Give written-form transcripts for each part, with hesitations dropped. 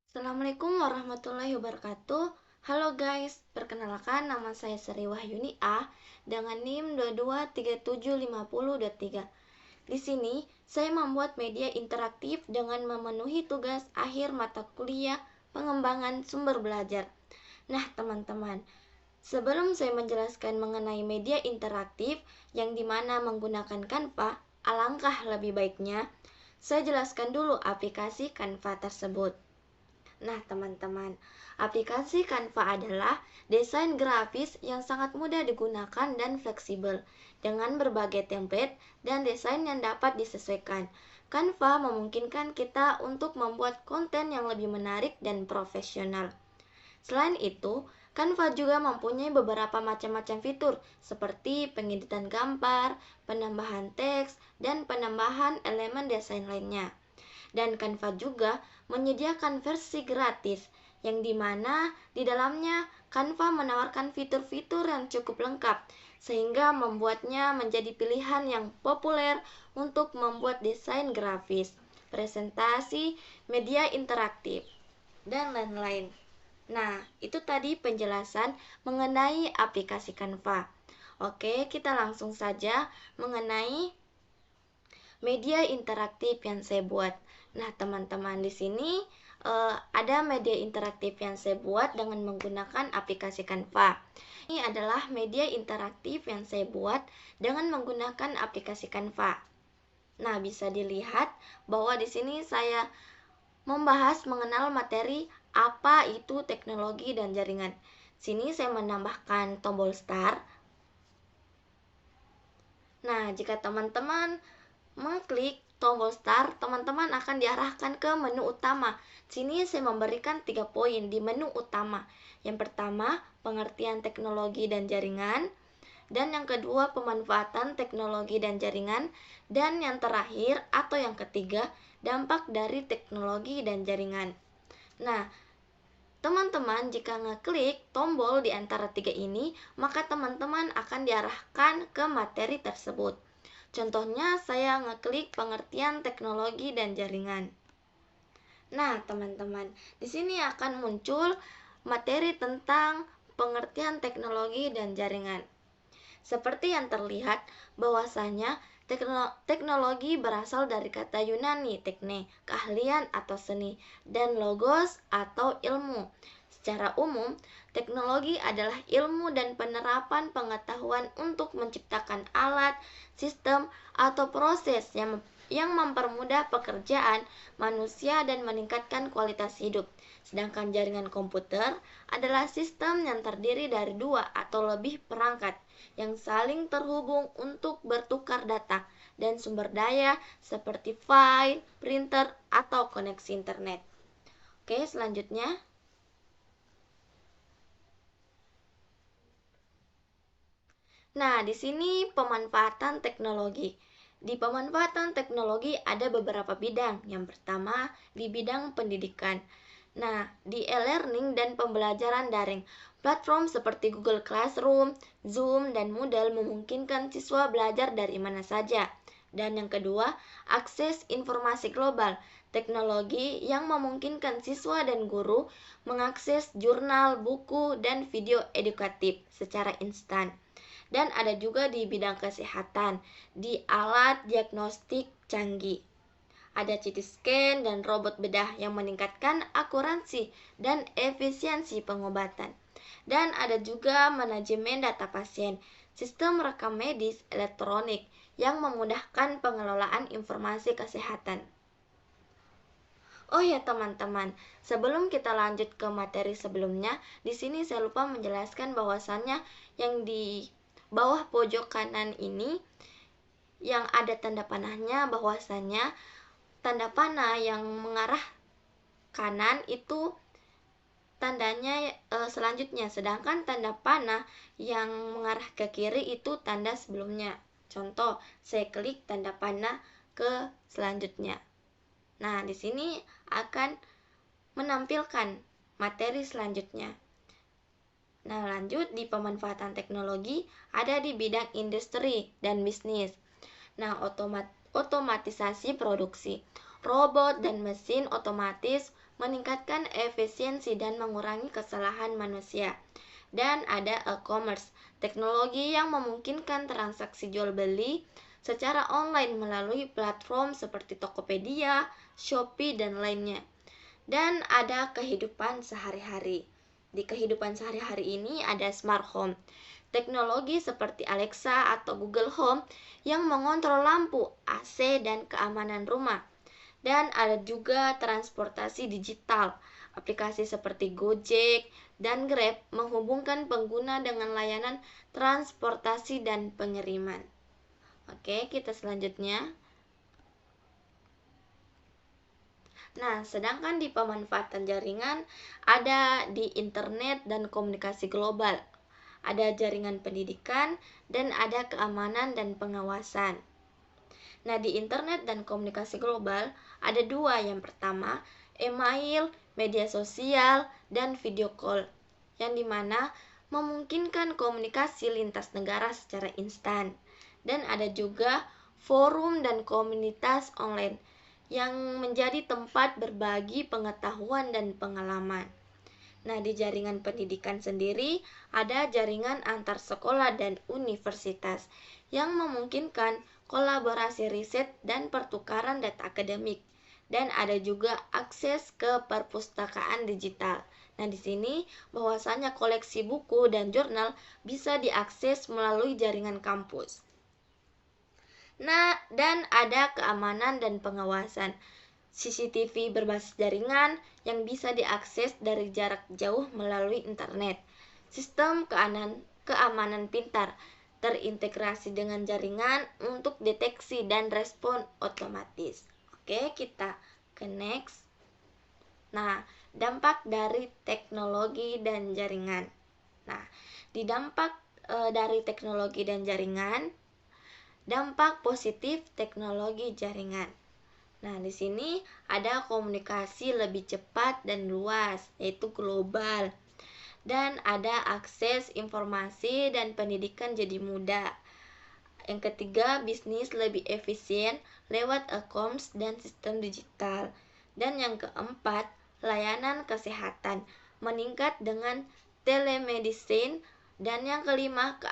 Assalamualaikum warahmatullahi wabarakatuh. Halo guys, perkenalkan nama saya Sri Wahyuni A dengan NIM 22375023. Di sini saya membuat media interaktif dengan memenuhi tugas akhir mata kuliah pengembangan sumber belajar. Nah, teman-teman, sebelum saya menjelaskan mengenai media interaktif yang dimana menggunakan Canva, alangkah lebih baiknya saya jelaskan dulu aplikasi Canva tersebut. Nah, teman-teman, aplikasi Canva adalah desain grafis yang sangat mudah digunakan dan fleksibel dengan berbagai template dan desain yang dapat disesuaikan. Canva memungkinkan kita untuk membuat konten yang lebih menarik dan profesional. Selain itu, Canva juga mempunyai beberapa macam-macam fitur seperti pengeditan gambar, penambahan teks, dan penambahan elemen desain lainnya. Dan Canva juga menyediakan versi gratis yang dimana di dalamnya Canva menawarkan fitur-fitur yang cukup lengkap sehingga membuatnya menjadi pilihan yang populer untuk membuat desain grafis, presentasi, media interaktif, dan lain-lain. Nah, itu tadi penjelasan mengenai aplikasi Canva. Oke, kita langsung saja mengenai media interaktif yang saya buat. Nah, teman-teman, di sini ada media interaktif yang saya buat dengan menggunakan aplikasi Canva. Ini adalah media interaktif yang saya buat dengan menggunakan aplikasi Canva. Nah, bisa dilihat bahwa di sini saya membahas mengenal materi apa itu teknologi dan jaringan. Sini saya menambahkan tombol start. Nah, jika teman-teman mengklik tombol start, teman-teman akan diarahkan ke menu utama. Sini saya memberikan 3 poin di menu utama. Yang pertama, pengertian teknologi dan jaringan. Dan yang kedua, pemanfaatan teknologi dan jaringan. Dan yang terakhir atau yang ketiga, dampak dari teknologi dan jaringan. Nah, teman-teman jika ngeklik tombol di antara 3 ini, maka teman-teman akan diarahkan ke materi tersebut. Contohnya saya ngeklik pengertian teknologi dan jaringan. Nah, teman-teman, di sini akan muncul materi tentang pengertian teknologi dan jaringan. Seperti yang terlihat bahwasanya teknologi berasal dari kata Yunani tekne, keahlian atau seni, dan logos atau ilmu. Secara umum, teknologi adalah ilmu dan penerapan pengetahuan untuk menciptakan alat, sistem, atau proses yang mempermudah pekerjaan manusia dan meningkatkan kualitas hidup. Sedangkan jaringan komputer adalah sistem yang terdiri dari 2 atau lebih perangkat yang saling terhubung untuk bertukar data dan sumber daya seperti file, printer, atau koneksi internet. Oke, selanjutnya. Nah, di sini pemanfaatan teknologi. Di pemanfaatan teknologi ada beberapa bidang. Yang pertama, di bidang pendidikan. Nah, di e-learning dan pembelajaran daring, platform seperti Google Classroom, Zoom, dan Moodle memungkinkan siswa belajar dari mana saja. Dan yang kedua, akses informasi global, teknologi yang memungkinkan siswa dan guru mengakses jurnal, buku, dan video edukatif secara instan. Dan ada juga di bidang kesehatan, di alat diagnostik canggih. Ada CT scan dan robot bedah yang meningkatkan akurasi dan efisiensi pengobatan. Dan ada juga manajemen data pasien, sistem rekam medis elektronik yang memudahkan pengelolaan informasi kesehatan. Oh ya teman-teman, sebelum kita lanjut ke materi sebelumnya, di sini saya lupa menjelaskan bahwasannya yang di bawah pojok kanan ini yang ada tanda panahnya, bahwasannya tanda panah yang mengarah kanan itu tandanya selanjutnya, sedangkan tanda panah yang mengarah ke kiri itu tanda sebelumnya. Contoh, saya klik tanda panah ke selanjutnya. Nah, di sini akan menampilkan materi selanjutnya. Nah, lanjut di pemanfaatan teknologi ada di bidang industri dan bisnis. Nah, otomatisasi produksi. Robot dan mesin otomatis meningkatkan efisiensi dan mengurangi kesalahan manusia. Dan ada e-commerce, teknologi yang memungkinkan transaksi jual beli secara online melalui platform seperti Tokopedia, Shopee, dan lainnya. Dan ada kehidupan sehari-hari. Di kehidupan sehari-hari ini ada smart home, teknologi seperti Alexa atau Google Home yang mengontrol lampu, AC, dan keamanan rumah. Dan ada juga transportasi digital, aplikasi seperti Gojek dan Grab menghubungkan pengguna dengan layanan transportasi dan pengiriman. Oke, kita selanjutnya. Nah, sedangkan di pemanfaatan jaringan ada di internet dan komunikasi global. Ada jaringan pendidikan dan ada keamanan dan pengawasan. Nah, di internet dan komunikasi global ada dua. Yang pertama, email, media sosial, dan video call, yang dimana memungkinkan komunikasi lintas negara secara instan. Dan ada juga forum dan komunitas online yang menjadi tempat berbagi pengetahuan dan pengalaman. Nah, di jaringan pendidikan sendiri ada jaringan antar sekolah dan universitas yang memungkinkan kolaborasi riset dan pertukaran data akademik. Dan ada juga akses ke perpustakaan digital. Nah, di sini bahwasanya koleksi buku dan jurnal bisa diakses melalui jaringan kampus. Nah, dan ada keamanan dan pengawasan. CCTV berbasis jaringan yang bisa diakses dari jarak jauh melalui internet. Sistem keamanan pintar terintegrasi dengan jaringan untuk deteksi dan respon otomatis. Oke, kita ke next. Nah, dampak dari teknologi dan jaringan. Nah, di dampak dari teknologi dan jaringan, dampak positif teknologi jaringan. Nah, di sini ada komunikasi lebih cepat dan luas, yaitu global. Dan ada akses informasi dan pendidikan jadi mudah. Yang ketiga, bisnis lebih efisien lewat e-commerce dan sistem digital. Dan yang keempat, layanan kesehatan meningkat dengan telemedicine. Dan yang kelima,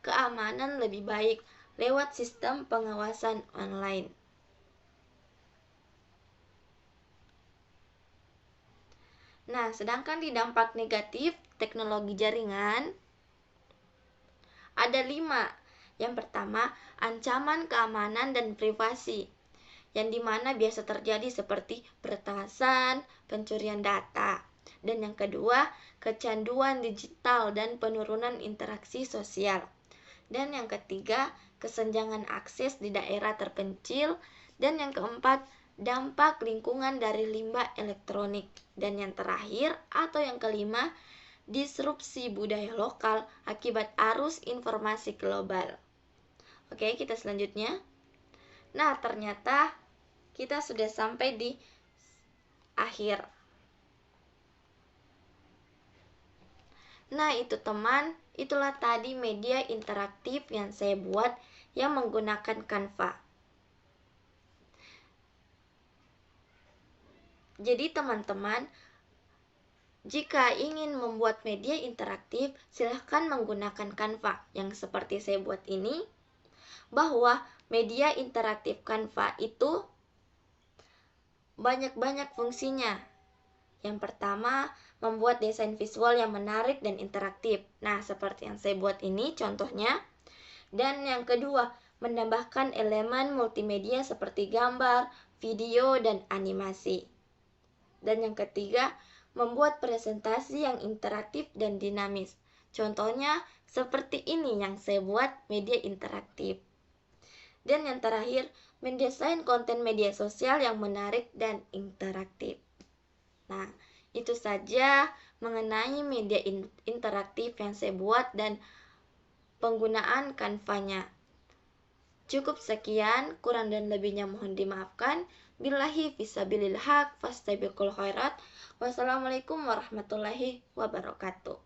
keamanan lebih baik lewat sistem pengawasan online. Nah, sedangkan di dampak negatif teknologi jaringan ada 5. Yang pertama, ancaman keamanan dan privasi, yang dimana biasa terjadi seperti peretasan, pencurian data. Dan yang kedua, kecanduan digital dan penurunan interaksi sosial. Dan yang ketiga, kesenjangan akses di daerah terpencil. Dan yang keempat, dampak lingkungan dari limbah elektronik. Dan yang terakhir atau yang kelima, disrupsi budaya lokal akibat arus informasi global. Oke, kita selanjutnya. Nah, ternyata kita sudah sampai di akhir. Nah, itu teman, itulah tadi media interaktif yang saya buat yang menggunakan Canva. Jadi teman-teman, jika ingin membuat media interaktif, silahkan menggunakan Canva yang seperti saya buat ini. Bahwa media interaktif Canva itu banyak-banyak fungsinya. Yang pertama, membuat desain visual yang menarik dan interaktif. Nah, seperti yang saya buat ini contohnya. Dan yang kedua, menambahkan elemen multimedia seperti gambar, video, dan animasi. Dan yang ketiga, membuat presentasi yang interaktif dan dinamis. Contohnya seperti ini yang saya buat media interaktif. Dan yang terakhir, mendesain konten media sosial yang menarik dan interaktif. Nah, itu saja mengenai media interaktif yang saya buat dan penggunaan Canva-nya. Cukup sekian, kurang dan lebihnya mohon dimaafkan. Billahi fisabilil haq fastabiqul khairat. Wassalamualaikum warahmatullahi wabarakatuh.